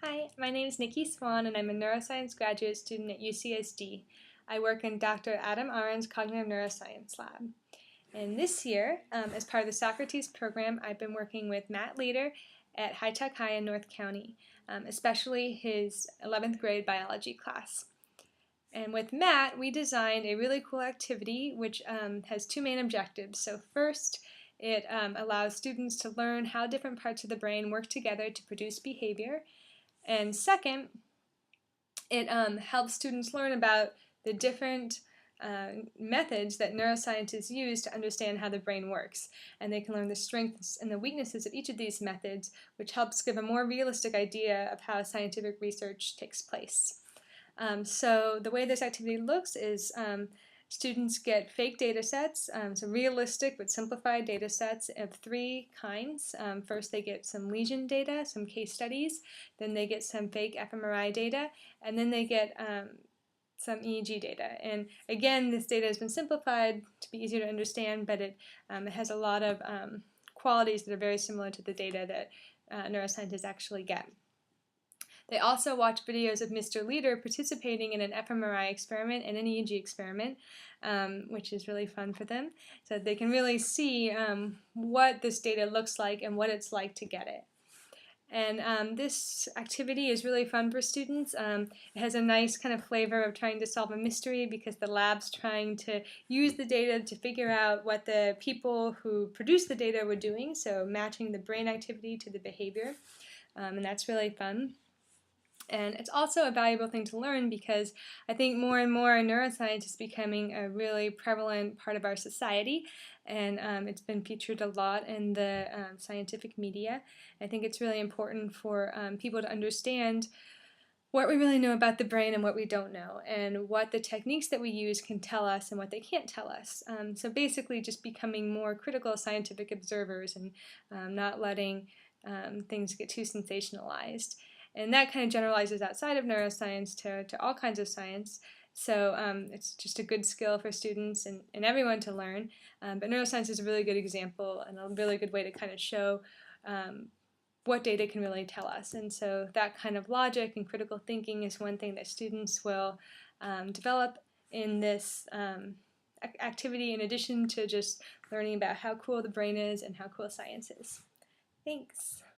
Hi, my name is Swann and I'm a neuroscience graduate student at UCSD. I work in Dr. Adam Aron's Cognitive Neuroscience Lab. And this year, as part of the Socrates program, I've been working with Matt Leader at High Tech High in North County, especially his 11th grade biology class. And with Matt, we designed a really cool activity which has two main objectives. So first, it allows students to learn how different parts of the brain work together to produce behavior. And second, it helps students learn about the different methods that neuroscientists use to understand how the brain works. And they can learn the strengths and the weaknesses of each of these methods, which helps give a more realistic idea of how scientific research takes place. So the way this activity looks is students get fake data sets, so realistic but simplified data sets of three kinds. First they get some lesion data, some case studies, then they get some fake fMRI data, and then they get some EEG data. And again, this data has been simplified to be easier to understand, but it has a lot of qualities that are very similar to the data that neuroscientists actually get. They also watch videos of Mr. Leader participating in an fMRI experiment and an EEG experiment, which is really fun for them. So they can really see what this data looks like and what it's like to get it. And this activity is really fun for students. It has a nice kind of flavor of trying to solve a mystery because the lab's trying to use the data to figure out what the people who produced the data were doing, so matching the brain activity to the behavior. And that's really fun. And it's also a valuable thing to learn because I think more and more neuroscience is becoming a really prevalent part of our society, and it's been featured a lot in the scientific media. I think it's really important for people to understand what we really know about the brain and what we don't know, and what the techniques that we use can tell us and what they can't tell us. So basically just becoming more critical scientific observers and not letting things get too sensationalized. And that kind of generalizes outside of neuroscience to all kinds of science. So it's just a good skill for students and everyone to learn. But neuroscience is a really good example and a really good way to kind of show what data can really tell us. And so that kind of logic and critical thinking is one thing that students will develop in this activity, in addition to just learning about how cool the brain is and how cool science is. Thanks.